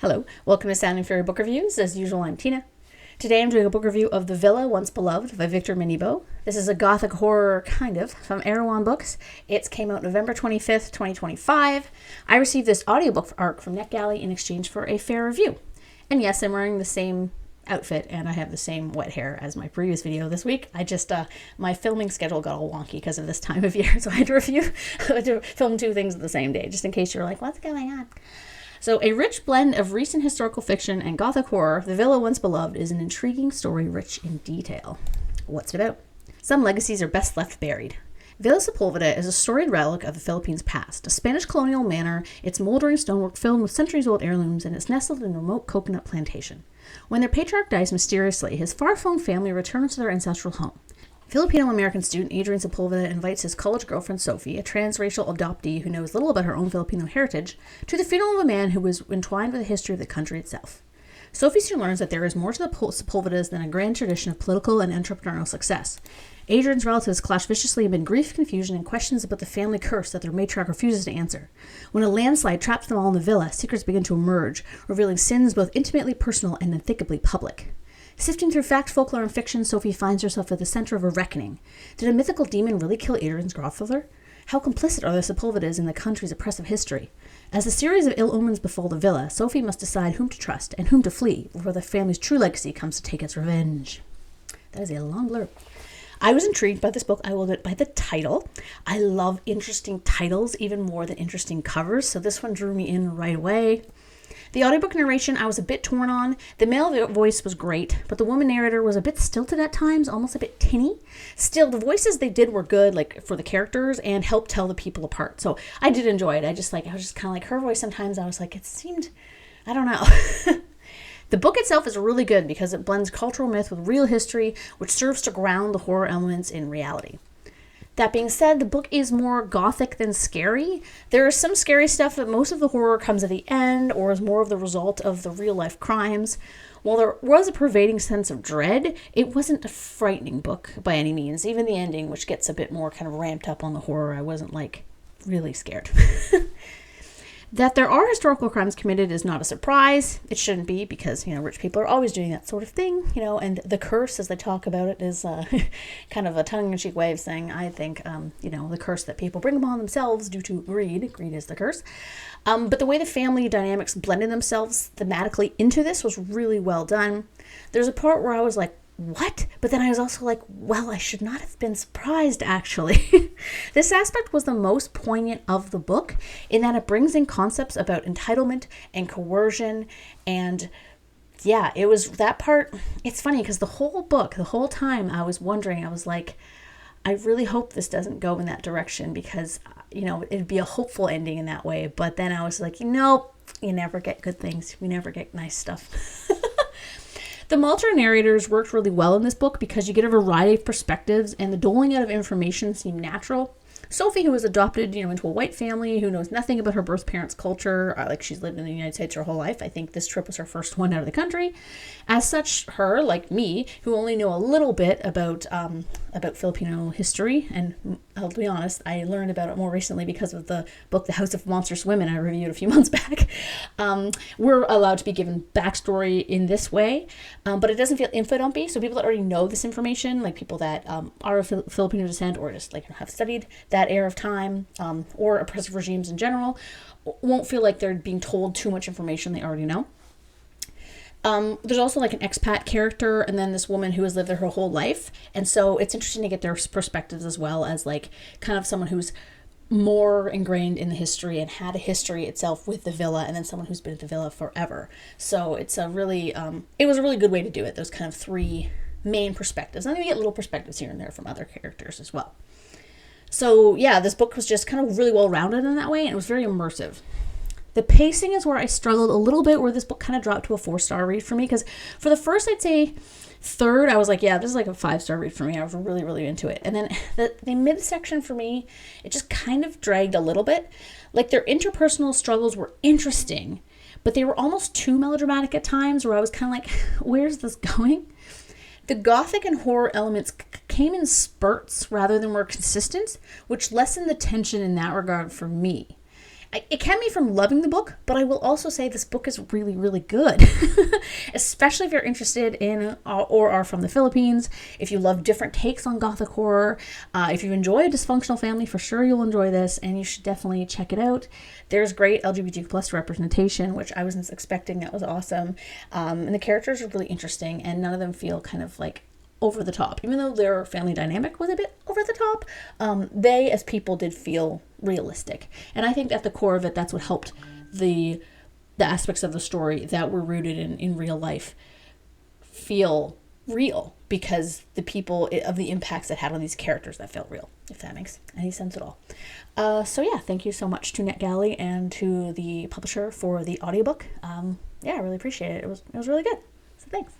Hello, welcome to Sound and Fairy Book Reviews. As usual, I'm Tina. Today I'm doing a book review of The Villa Once Beloved by Victor Manibo. This is a gothic horror, kind of, from Erewhon Books. It came out November 25th, 2025. I received this audiobook arc from NetGalley in exchange for a fair review. And yes, I'm wearing the same outfit and I have the same wet hair as my previous video this week. My filming schedule got all wonky because of this time of year, so I had to film two things the same day, just in case you're like, what's going on? So, a rich blend of recent historical fiction and gothic horror, The Villa Once Beloved is an intriguing story rich in detail. What's it about? Some legacies are best left buried. Villa Sepulveda is a storied relic of the Philippines' past, a Spanish colonial manor, its moldering stonework filled with centuries-old heirlooms, and it's nestled in a remote coconut plantation. When their patriarch dies mysteriously, his far-flung family returns to their ancestral home. Filipino-American student Adrian Sepulveda invites his college girlfriend Sophie, a transracial adoptee who knows little about her own Filipino heritage, to the funeral of a man who was entwined with the history of the country itself. Sophie soon learns that there is more to the Sepulvedas than a grand tradition of political and entrepreneurial success. Adrian's relatives clash viciously amid grief, confusion, and questions about the family curse that their matriarch refuses to answer. When a landslide traps them all in the villa, secrets begin to emerge, revealing sins both intimately personal and unthinkably public. Sifting through fact, folklore, and fiction, Sophie finds herself at the center of a reckoning. Did a mythical demon really kill Adrian's godfather? How complicit are the Sepulvedas in the country's oppressive history? As a series of ill omens befall the villa, Sophie must decide whom to trust and whom to flee before the family's true legacy comes to take its revenge. That is a long blurb. I was intrigued by this book, I will admit, by the title. I love interesting titles even more than interesting covers, so this one drew me in right away. The audiobook narration I was a bit torn on. The male voice was great, but the woman narrator was a bit stilted at times, almost a bit tinny. Still, the voices they did were good, like for the characters, and helped tell the people apart. So I did enjoy it. I was just kind of like her voice sometimes. I was like, it seemed, I don't know. The book itself is really good because it blends cultural myth with real history, which serves to ground the horror elements in reality. That being said, the book is more gothic than scary. There is some scary stuff, but most of the horror comes at the end or is more of the result of the real-life crimes. While there was a pervading sense of dread, it wasn't a frightening book by any means. Even the ending, which gets a bit more kind of ramped up on the horror, I wasn't, really scared. That there are historical crimes committed is not a surprise. It shouldn't be because, rich people are always doing that sort of thing, and the curse, as they talk about it, is kind of a tongue-in-cheek way of saying, I think, the curse that people bring upon themselves due to greed. Greed is the curse. But the way the family dynamics blended themselves thematically into this was really well done. There's a part where I was like, what? But then I was also like, well, I should not have been surprised, actually. This aspect was the most poignant of the book in that it brings in concepts about entitlement and coercion. And yeah, it was that part. It's funny because the whole book, the whole time I was wondering, I was like, I really hope this doesn't go in that direction because, it'd be a hopeful ending in that way. But then I was like, nope, you never get good things. We never get nice stuff. The multiple narrators worked really well in this book because you get a variety of perspectives and the doling out of information seemed natural. Sophie, who was adopted, into a white family, who knows nothing about her birth parents' culture, she's lived in the United States her whole life. I think this trip was her first one out of the country. As such, her, like me, who only know a little bit about Filipino history, and I'll be honest, I learned about it more recently because of the book The House of Monstrous Women I reviewed a few months back. We're allowed to be given backstory in this way, but it doesn't feel info-dumpy, so people that already know this information, like people that are of Filipino descent or just have studied that era of time, or oppressive regimes in general, won't feel like they're being told too much information they already know. There's also an expat character and then this woman who has lived there her whole life. And so it's interesting to get their perspectives as well as kind of someone who's more ingrained in the history and had a history itself with the villa and then someone who's been at the villa forever. So it's it was a really good way to do it. Those kind of three main perspectives. And then you get little perspectives here and there from other characters as well. So yeah, this book was just kind of really well rounded in that way and it was very immersive. The pacing is where I struggled a little bit, where this book kind of dropped to a 4-star read for me. Because for the first, I'd say, third, I was like, yeah, this is a 5-star read for me. I was really, really into it. And then the midsection for me, it just kind of dragged a little bit. Their interpersonal struggles were interesting, but they were almost too melodramatic at times, where I was kind of like, where's this going? The gothic and horror elements came in spurts rather than were consistent, which lessened the tension in that regard for me. It can be from loving the book, but I will also say this book is really, really good, especially if you're interested in or are from the Philippines. If you love different takes on Gothic horror, if you enjoy a dysfunctional family, for sure you'll enjoy this, and you should definitely check it out. There's great LGBTQ plus representation, which I wasn't expecting. That was awesome. And the characters are really interesting, and none of them feel kind of like over the top. Even though their family dynamic was a bit over the top, they as people did feel realistic. And I think at the core of it, that's what helped the aspects of the story that were rooted in real life feel real, because the people of the impacts it had on these characters that felt real, if that makes any sense at all. So yeah, thank you so much to NetGalley and to the publisher for the audiobook. Yeah, I really appreciate it. It was really good. So thanks.